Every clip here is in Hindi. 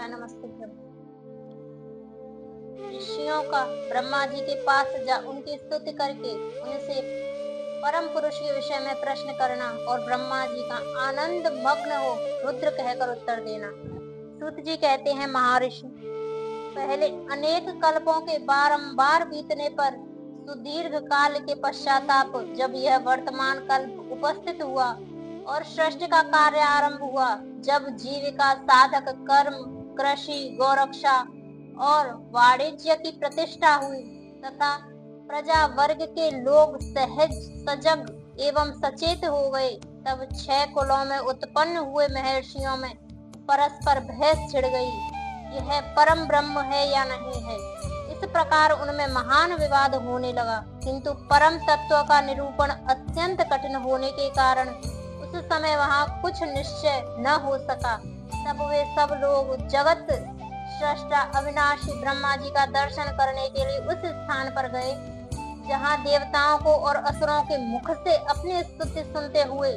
नमस्कार। नमस्ते प्रभु। ऋषियों का ब्रह्मा जी के पास जा उनकी स्तुति करके उनसे परम पुरुष के विषय में प्रश्न करना और ब्रह्मा जी का आनंद मग्न हो रुद्र कहकर उत्तर देना। सूत जी कहते हैं, महर्षि, पहले अनेक कल्पों के बारंबार बीतने पर सुदीर्घ काल के पश्चाताप जब यह वर्तमान कल्प उपस्थित हुआ और सृष्टि का कार्य आरंभ हुआ, जब जीविका साधक कर्म, कृषि, गौरक्षा और वाणिज्य की प्रतिष्ठा हुई तथा प्रजा वर्ग के लोग सहज सजग एवं सचेत हो गए, तब 6 कुलों में उत्पन्न हुए महर्षियों में परस्पर बहस छिड़ गई, यह परम ब्रह्म है या नहीं है। इस प्रकार उनमें महान विवाद होने लगा, किंतु परम तत्व का निरूपण अत्यंत कठिन होने के कारण उस समय वहां कुछ निश्चय न हो सका। तब वे सब लोग जगत सृष्टा अविनाशी ब्रह्मा जी का दर्शन करने के लिए उस स्थान पर गए जहां देवताओं को और असुरों के मुख से अपनी स्तुति सुनते हुए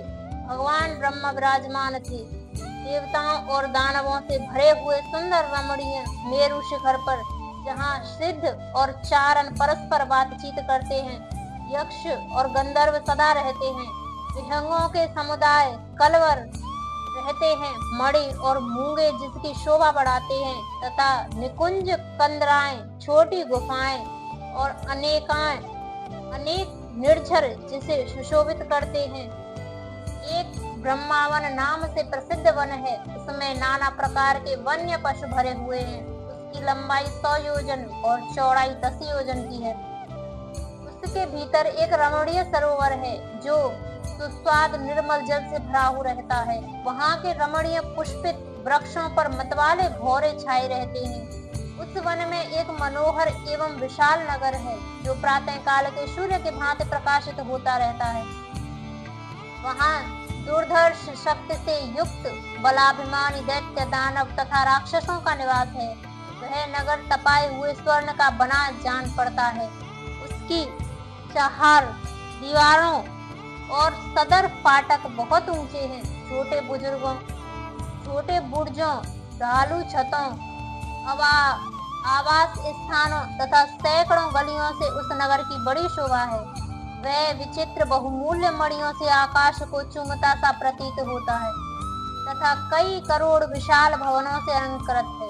भगवान ब्रह्मा विराजमान थे। देवताओं और दानवों से भरे हुए सुंदर रमणीय मेरु शिखर पर जहाँ सिद्ध और चारण परस्पर बातचीत करते हैं, यक्ष और गंधर्व सदा रहते हैं, विहंगों के समुदाय कलवर रहते हैं, मणि और मूंगे जिसकी शोभा बढ़ाते हैं तथा निकुंज कंदराएं, छोटी गुफाएं और अनेक निर्झर जिसे सुशोभित करते हैं। एक ब्रह्मावन नाम से प्रसिद्ध वन है, उसमें नाना प्रकार के वन्य पशु भरे हुए हैं। उसकी लंबाई 100 योजन और चौड़ाई 10 योजन की है। उसके भीतर एक रमणीय सरोवर है जो सुस्वाद निर्मल जल से भरा हुआ रहता है। वहाँ के रमणीय पुष्पित वृक्षों पर मतवाले भौरे छाए रहते हैं। उस वन में एक मनोहर एवं विशाल नगर है जो प्रातः काल के सूर्य के भांति प्रकाशित होता रहता है। वहाँ दुर्धर्ष शक्ति से युक्त बलाभिमानी दैत्य, दानव तथा राक्षसों का निवास है। वह नगर तपाए हुए स्वर्ण का बना जान पड़ता है। उसकी चार दीवारों और सदर फाटक बहुत ऊंचे हैं। छोटे बुर्जों, ढालू छतों, आवास स्थानों तथा सैकड़ों गलियों से उस नगर की बड़ी शोभा है। वह विचित्र बहुमूल्य मणियों से आकाश को चूमता सा प्रतीत होता है तथा कई करोड़ विशाल भवनों से अलंकृत है।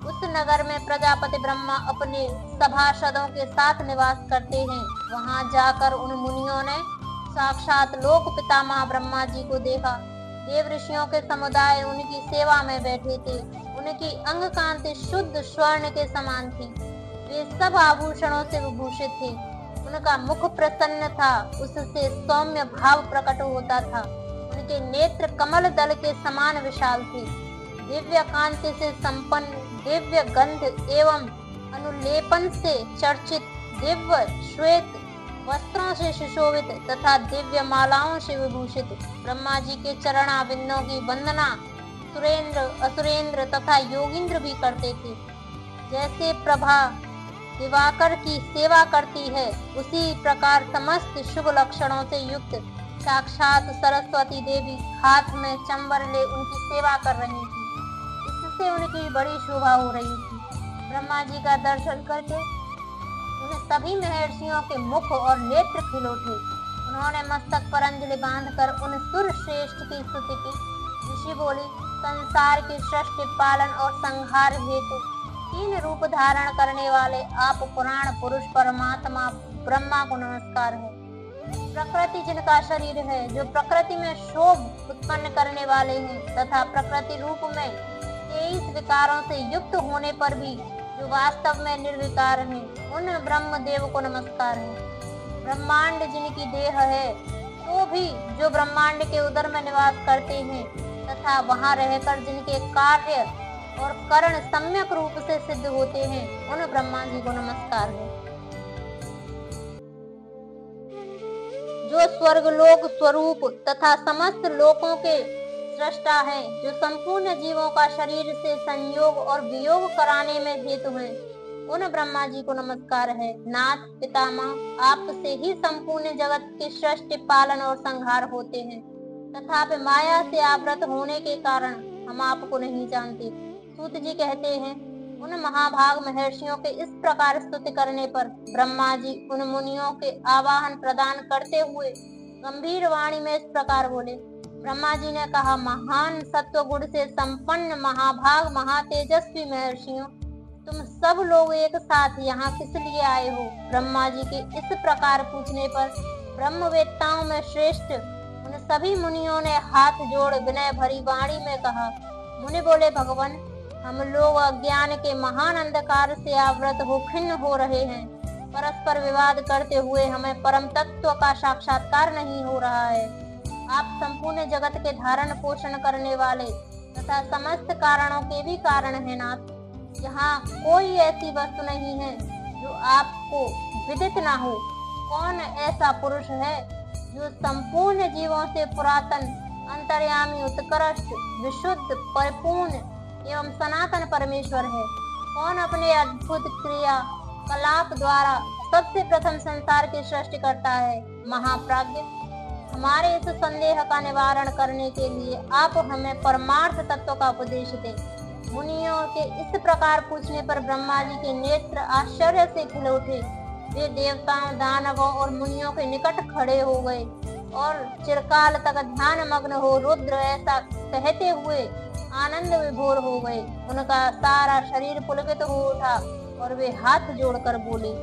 उस नगर में प्रजापति ब्रह्मा अपने सभासदों के साथ निवास करते हैं। वहां जाकर उन मुनियों ने साक्षात लोक पितामह ब्रह्मा जी को देखा। देव ऋषियों के समुदाय उनकी सेवा में बैठे थे। उनकी अंग कांति शुद्ध स्वर्ण के समान थी। वे सब आभूषणों से विभूषित थे। उनका मुख प्रसन्न था, उससे सौम्य भाव प्रकट होता था। उनके नेत्र कमल दल के समान विशाल थे। दिव्य कांति से संपन्न, दिव्य गंध एवं अनुलेपन से चर्चित, दिव्य श्वेत वस्त्रों से सुशोभित तथा दिव्य मालाओं से विभूषित ब्रह्मा जी के चरणाबिंदों की वंदना सुरेंद्र, असुरेंद्र तथा योगींद्र भी करते थे। जैसे प्रभा दिवाकर की सेवा करती है, उसी प्रकार समस्त शुभ लक्षणों से युक्त साक्षात सरस्वती देवी हाथ में चंबर ले उनकी सेवा कर रही थी। इससे उनकी बड़ी शोभा हो रही थी। ब्रह्मा जी का दर्शन करके उन्हें सभी महर्षियों के मुख और नेत्र खिल उठे। उन्होंने मस्तक पर अंजलि बांधकर उन सुर श्रेष्ठ की स्तुति की। ऋषि बोली, संसार की सृष्टि, पालन और संहार हेतु 3 रूप धारण करने वाले आप पुराण पुरुष परमात्मा ब्रह्मा को नमस्कार है। प्रकृति जिनका शरीर है, जो प्रकृति में शोभ उत्पन्न करने वाले हैं तथा प्रकृति रूप में 23 विकारों से युक्त होने पर भी जो वास्तव में निर्विकार हैं, उन ब्रह्म देव को नमस्कार है। ब्रह्मांड जिनकी देह है, तो भी जो ब्रह्मांड के उदर में निवास करते हैं तथा वहां रहकर जिनके कार्य और करण सम्यक रूप से सिद्ध होते हैं, उन ब्रह्मा जी को नमस्कार है। जो स्वर्गलोक स्वरूप तथा समस्त लोकों के सृष्टा है, जो संपूर्ण जीवों का शरीर से संयोग और वियोग कराने में हेतु है, उन ब्रह्मा जी को नमस्कार है। नाथ पितामह, आपसे ही संपूर्ण जगत के सृष्टि, पालन और संहार होते हैं, तथापि माया से आवृत होने के कारण हम आपको नहीं जानते। सूत जी कहते हैं, उन महाभाग महर्षियों के इस प्रकार स्तुति करने पर ब्रह्मा जी उन मुनियों के आवाहन प्रदान करते हुए गंभीर वाणी में इस प्रकार बोले। ब्रह्मा जी ने कहा, महान सत्व गुण से संपन्न महाभाग महातेजस्वी महर्षियों, तुम सब लोग एक साथ यहाँ किस लिए आए हो? ब्रह्मा जी के इस प्रकार पूछने पर ब्रह्मवेत्ताओं में श्रेष्ठ उन सभी मुनियों ने हाथ जोड़ विनय भरी वाणी में कहा। मुनि बोले, भगवान, हम लोग अज्ञान के महान अंधकार से आवृत हो खिन्न हो रहे हैं। परस्पर विवाद करते हुए हमें परम तत्व का साक्षात्कार नहीं हो रहा है। आप संपूर्ण जगत के धारण पोषण करने वाले तथा समस्त कारणों के भी कारण हैं नाथ। यहाँ कोई ऐसी वस्तु नहीं है जो आपको विदित ना हो। कौन ऐसा पुरुष है जो संपूर्ण जीवों से पुरातन, अंतर्यामी, उत्कृष्ट, विशुद्ध, परिपूर्ण एवं सनातन परमेश्वर है? कौन अपने अद्भुत क्रिया कलाप द्वारा सबसे प्रथम संसार की सृष्टि करता है? महाप्राज्ञ, हमारे इस संदेह का निवारण करने के लिए आप हमें परमार्थ तत्व का उपदेश दें। मुनियों के इस प्रकार पूछने पर ब्रह्मा जी के नेत्र आश्चर्य से खिल उठे। वे देवताओं, दानवों और मुनियों के निकट खड़े हो गए और चिरकाल तक ध्यान मग्न हो रुद्र ऐसा कहते हुए आनंद विभोर हो गए। उनका सारा शरीर पुलकित हो उठा और वे हाथ जोड़कर बोले,